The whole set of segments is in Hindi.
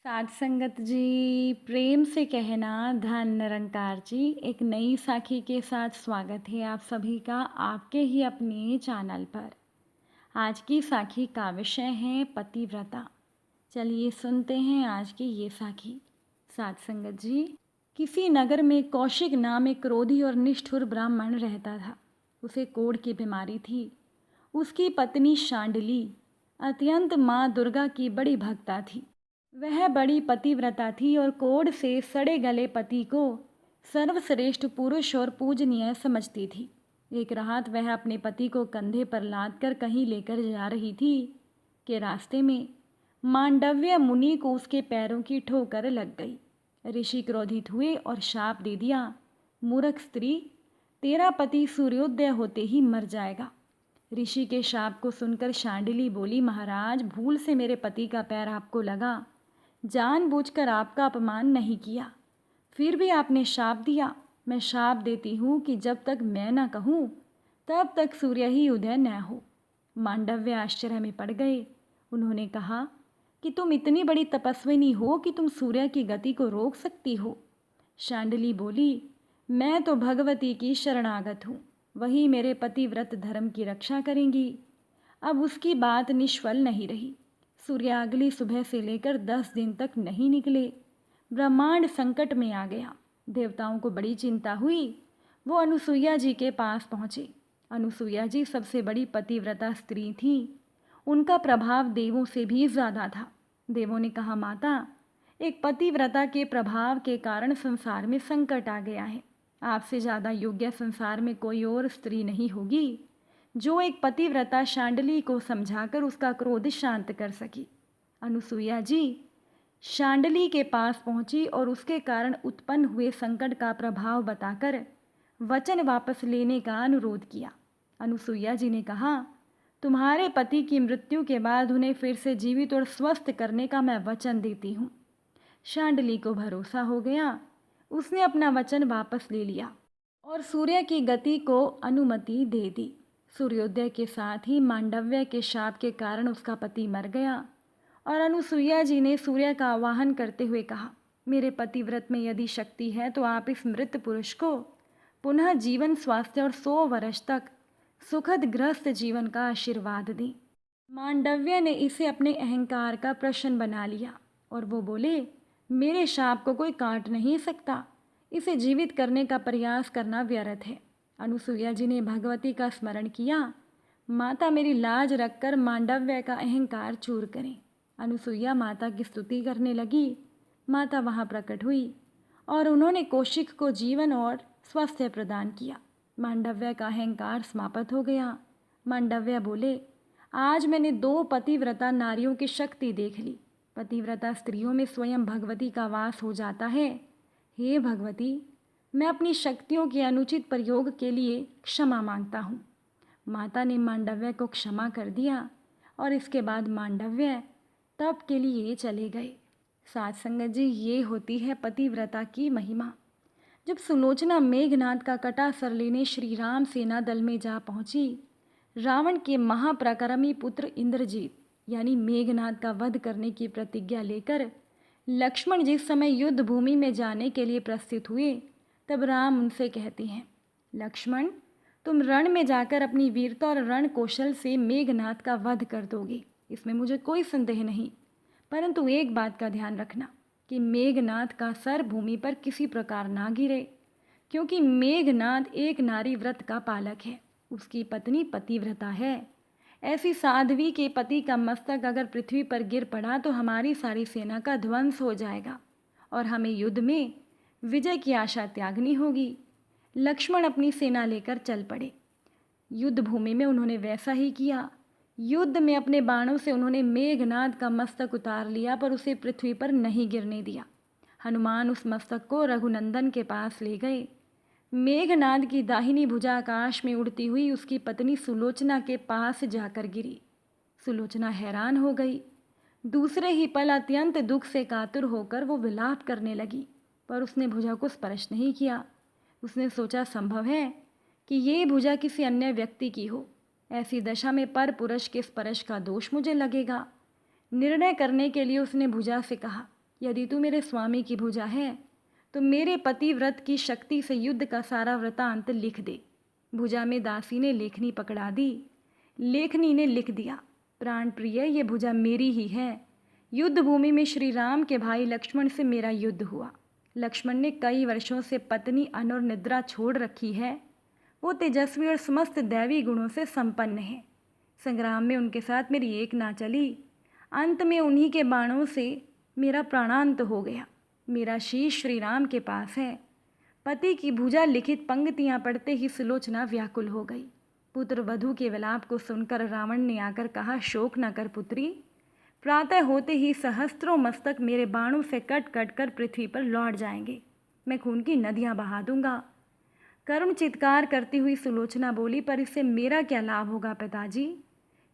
साध संगत जी, प्रेम से कहना धन निरंकार जी। एक नई साखी के साथ स्वागत है आप सभी का आपके ही अपने चैनल पर। आज की साखी का विषय है पतिव्रता। चलिए सुनते हैं आज की ये साखी। साध संगत जी, किसी नगर में कौशिक नाम एक क्रोधी और निष्ठुर ब्राह्मण रहता था। उसे कोढ़ की बीमारी थी। उसकी पत्नी शांडिली अत्यंत माँ दुर्गा की बड़ी भक्ता थी। वह बड़ी पतिव्रता थी और कोढ़ से सड़े गले पति को सर्वश्रेष्ठ पुरुष और पूजनीय समझती थी। एक रात वह अपने पति को कंधे पर लाद कर कहीं लेकर जा रही थी कि रास्ते में मांडव्य मुनि को उसके पैरों की ठोकर लग गई। ऋषि क्रोधित हुए और शाप दे दिया, मूर्ख स्त्री, तेरा पति सूर्योदय होते ही मर जाएगा। ऋषि के शाप को सुनकर शांडिली बोली, महाराज, भूल से मेरे पति का पैर आपको लगा, जानबूझकर आपका अपमान नहीं किया, फिर भी आपने शाप दिया। मैं शाप देती हूँ कि जब तक मैं न कहूँ तब तक सूर्य ही उदय न हो। मांडव्य आश्चर्य में पड़ गए। उन्होंने कहा कि तुम इतनी बड़ी तपस्विनी हो कि तुम सूर्य की गति को रोक सकती हो। शांडिली बोली, मैं तो भगवती की शरणागत हूँ, वही मेरे पतिव्रत धर्म की रक्षा करेंगी। अब उसकी बात निष्फल नहीं रही। सूर्य अगली सुबह से लेकर 10 दिन तक नहीं निकले। ब्रह्मांड संकट में आ गया। देवताओं को बड़ी चिंता हुई। वो अनुसुईया जी के पास पहुँचे। अनुसुईया जी सबसे बड़ी पतिव्रता स्त्री थी। उनका प्रभाव देवों से भी ज़्यादा था। देवों ने कहा, माता, एक पतिव्रता के प्रभाव के कारण संसार में संकट आ गया है। आपसे ज़्यादा योग्य संसार में कोई और स्त्री नहीं होगी जो एक पतिव्रता शांडली को समझाकर उसका क्रोध शांत कर सकी। अनुसुईया जी शांडली के पास पहुंची और उसके कारण उत्पन्न हुए संकट का प्रभाव बताकर वचन वापस लेने का अनुरोध किया। अनुसुईया जी ने कहा, तुम्हारे पति की मृत्यु के बाद उन्हें फिर से जीवित और स्वस्थ करने का मैं वचन देती हूँ। शांडली को भरोसा हो गया। उसने अपना वचन वापस ले लिया और सूर्य की गति को अनुमति दे दी। सूर्योदय के साथ ही मांडव्य के शाप के कारण उसका पति मर गया और अनुसुईया जी ने सूर्य का आवाहन करते हुए कहा, मेरे पतिव्रत में यदि शक्ति है तो आप इस मृत पुरुष को पुनः जीवन, स्वास्थ्य और 100 वर्ष तक सुखद गृहस्थ जीवन का आशीर्वाद दें। मांडव्य ने इसे अपने अहंकार का प्रश्न बना लिया और वो बोले, मेरे शाप को कोई काट नहीं सकता, इसे जीवित करने का प्रयास करना व्यर्थ है। अनुसुईया जी ने भगवती का स्मरण किया, माता, मेरी लाज रखकर मांडव्य का अहंकार चूर करें। अनुसुईया माता की स्तुति करने लगी। माता वहाँ प्रकट हुई और उन्होंने कौशिक को जीवन और स्वास्थ्य प्रदान किया। मांडव्य का अहंकार समाप्त हो गया। मांडव्य बोले, आज मैंने 2 पतिव्रता नारियों की शक्ति देख ली। पतिव्रता स्त्रियों में स्वयं भगवती का वास हो जाता है। हे भगवती, मैं अपनी शक्तियों के अनुचित प्रयोग के लिए क्षमा मांगता हूँ। माता ने मांडव्य को क्षमा कर दिया और इसके बाद मांडव्य तप के लिए चले गए। साथ संगत जी, ये होती है पतिव्रता की महिमा। जब सुलोचना मेघनाद का कटा सर लेने श्री राम सेना दल में जा पहुंची, रावण के महापराक्रमी पुत्र इंद्रजीत यानी मेघनाद का वध करने की प्रतिज्ञा लेकर लक्ष्मण जिस समय युद्ध भूमि में जाने के लिए प्रस्थित हुए, तब राम उनसे कहते हैं, लक्ष्मण, तुम रण में जाकर अपनी वीरता और रण कौशल से मेघनाद का वध कर दोगे, इसमें मुझे कोई संदेह नहीं। परंतु एक बात का ध्यान रखना कि मेघनाद का सर भूमि पर किसी प्रकार ना गिरे, क्योंकि मेघनाद एक नारी व्रत का पालक है। उसकी पत्नी पतिव्रता है। ऐसी साध्वी के पति का मस्तक अगर पृथ्वी पर गिर पड़ा तो हमारी सारी सेना का ध्वंस हो जाएगा और हमें युद्ध में विजय की आशा त्यागनी होगी। लक्ष्मण अपनी सेना लेकर चल पड़े। युद्ध भूमि में उन्होंने वैसा ही किया। युद्ध में अपने बाणों से उन्होंने मेघनाद का मस्तक उतार लिया, पर उसे पृथ्वी पर नहीं गिरने दिया। हनुमान उस मस्तक को रघुनंदन के पास ले गए। मेघनाद की दाहिनी भुजा आकाश में उड़ती हुई उसकी पत्नी सुलोचना के पास जाकर गिरी। सुलोचना हैरान हो गई। दूसरे ही पल अत्यंत दुख से कातुर होकर वो विलाप करने लगी, पर उसने भुजा को स्पर्श नहीं किया। उसने सोचा, संभव है कि ये भुजा किसी अन्य व्यक्ति की हो। ऐसी दशा में पर पुरुष के स्पर्श का दोष मुझे लगेगा। निर्णय करने के लिए उसने भुजा से कहा, यदि तू मेरे स्वामी की भुजा है तो मेरे पतिव्रत की शक्ति से युद्ध का सारा वृतांत लिख दे। भुजा में दासी ने लेखनी पकड़ा दी। लेखनी ने लिख दिया, प्राण प्रिय, ये भुजा मेरी ही है। युद्ध भूमि में श्री राम के भाई लक्ष्मण से मेरा युद्ध हुआ। लक्ष्मण ने कई वर्षों से पत्नी अन्न और निद्रा छोड़ रखी है। वो तेजस्वी और समस्त दैवी गुणों से संपन्न है। संग्राम में उनके साथ मेरी एक ना चली। अंत में उन्हीं के बाणों से मेरा प्राणांत हो गया। मेरा शीश श्री राम के पास है। पति की भुजा लिखित पंक्तियां पढ़ते ही सुलोचना व्याकुल हो गई। पुत्र वधू के विलाप को सुनकर रावण ने आकर कहा, शोक न कर पुत्री, प्रातः होते ही सहस्त्रों मस्तक मेरे बाणों से कट कट कर पृथ्वी पर लौट जाएंगे। मैं खून की नदियां बहा दूंगा। करुण चित्कार करती हुई सुलोचना बोली, पर इससे मेरा क्या लाभ होगा पिताजी?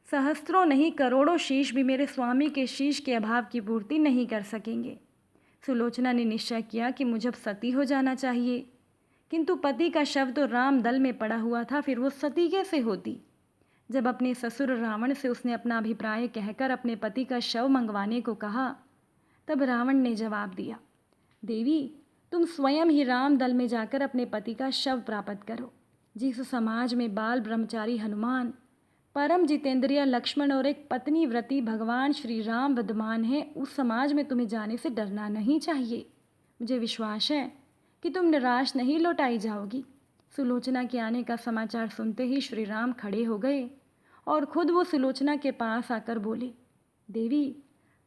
सहस्त्रों नहीं करोड़ों शीश भी मेरे स्वामी के शीश के अभाव की पूर्ति नहीं कर सकेंगे। सुलोचना ने निश्चय किया कि मुझे अब सती हो जाना चाहिए, किंतु पति का शव तो राम दल में पड़ा हुआ था, फिर वो सती कैसे होती? जब अपने ससुर रावण से उसने अपना अभिप्राय कहकर अपने पति का शव मंगवाने को कहा, तब रावण ने जवाब दिया, देवी, तुम स्वयं ही राम दल में जाकर अपने पति का शव प्राप्त करो। जिस समाज में बाल ब्रह्मचारी हनुमान, परम जितेंद्रिय लक्ष्मण और एक पत्नी व्रती भगवान श्री राम विद्यमान है, उस समाज में तुम्हें जाने से डरना नहीं चाहिए। मुझे विश्वास है कि तुम निराश नहीं लौटाई जाओगी। सुलोचना के आने का समाचार सुनते ही श्री राम खड़े हो गए और खुद वो सुलोचना के पास आकर बोले, देवी,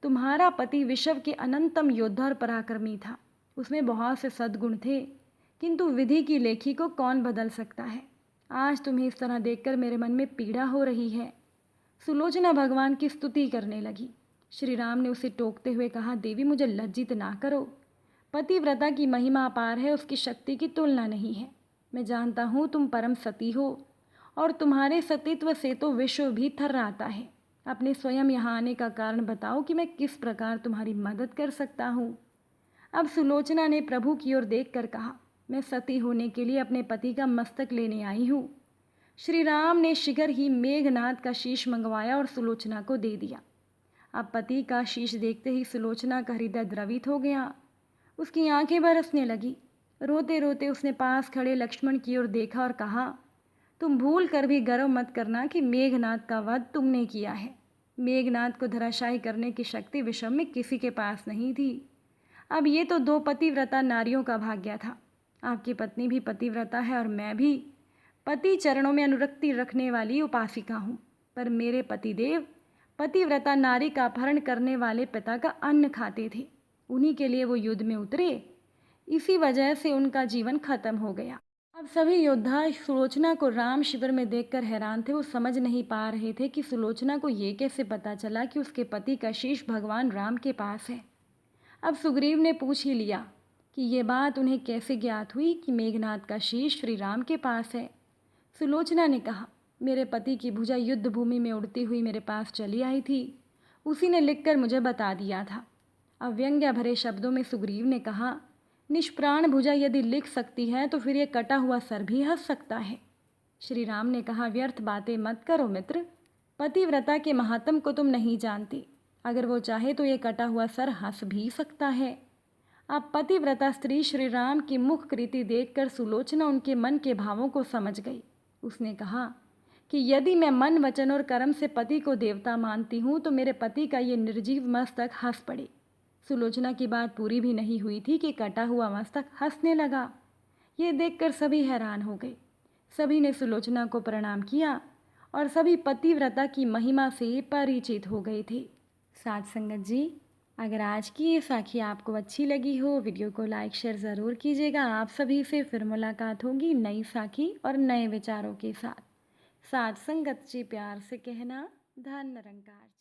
तुम्हारा पति विश्व के अनंतम योद्धा और पराक्रमी था। उसमें बहुत से सद्गुण थे, किंतु विधि की लेखी को कौन बदल सकता है। आज तुम्हें इस तरह देखकर मेरे मन में पीड़ा हो रही है। सुलोचना भगवान की स्तुति करने लगी। श्री राम ने उसे टोकते हुए कहा, देवी, मुझे लज्जित ना करो। पतिव्रता की महिमा अपार है, उसकी शक्ति की तुलना नहीं है। मैं जानता हूँ तुम परम सती हो और तुम्हारे सतीत्व से तो विश्व भी थर्राता है। अपने स्वयं यहाँ आने का कारण बताओ कि मैं किस प्रकार तुम्हारी मदद कर सकता हूँ। अब सुलोचना ने प्रभु की ओर देखकर कहा, मैं सती होने के लिए अपने पति का मस्तक लेने आई हूँ। श्री राम ने शीघ्र ही मेघनाद का शीश मंगवाया और सुलोचना को दे दिया। अब पति का शीश देखते ही सुलोचना का हृदय द्रवित हो गया। उसकी आंखें बरसने लगी। रोते रोते उसने पास खड़े लक्ष्मण की ओर देखा और कहा, तुम भूल कर भी गर्व मत करना कि मेघनाद का वध तुमने किया है। मेघनाद को धराशायी करने की शक्ति विश्व में किसी के पास नहीं थी। अब ये तो दो पतिव्रता नारियों का भाग्य था। आपकी पत्नी भी पतिव्रता है और मैं भी पति चरणों में अनुरक्ति रखने वाली उपासिका हूँ। पर मेरे पतिदेव पतिव्रता नारी का अपहरण करने वाले पिता का अन्न खाते थे। उन्हीं के लिए वो युद्ध में उतरे। इसी वजह से उनका जीवन खत्म हो गया। अब सभी योद्धा सुलोचना को राम शिविर में देखकर हैरान थे। वो समझ नहीं पा रहे थे कि सुलोचना को ये कैसे पता चला कि उसके पति का शीश भगवान राम के पास है। अब सुग्रीव ने पूछ ही लिया कि ये बात उन्हें कैसे ज्ञात हुई कि मेघनाद का शीश श्री राम के पास है। सुलोचना ने कहा, मेरे पति की भुजा युद्ध भूमि में उड़ती हुई मेरे पास चली आई थी। उसी ने लिखकर मुझे बता दिया था। अब व्यंग्य भरे शब्दों में सुग्रीव ने कहा, निष्प्राण भुजा यदि लिख सकती है तो फिर ये कटा हुआ सर भी हंस सकता है। श्री राम ने कहा, व्यर्थ बातें मत करो मित्र। पतिव्रता के महात्म को तुम नहीं जानते। अगर वो चाहे तो ये कटा हुआ सर हंस भी सकता है। अब पतिव्रता स्त्री श्री राम की मुख कृति देखकर सुलोचना उनके मन के भावों को समझ गई। उसने कहा कि यदि मैं मन, वचन और कर्म से पति को देवता मानती हूँ तो मेरे पति का ये निर्जीव मस्तक हंस पड़े। सुलोचना की बात पूरी भी नहीं हुई थी कि कटा हुआ मस्तक हंसने लगा। ये देखकर सभी हैरान हो गए। सभी ने सुलोचना को प्रणाम किया और सभी पतिव्रता की महिमा से परिचित हो गए थे। साथ संगत जी, अगर आज की ये साखी आपको अच्छी लगी हो, वीडियो को लाइक शेयर ज़रूर कीजिएगा। आप सभी से फिर मुलाकात होगी नई साखी और नए विचारों के साथ। साथ संगत जी प्यार से कहना, धन निरंकार।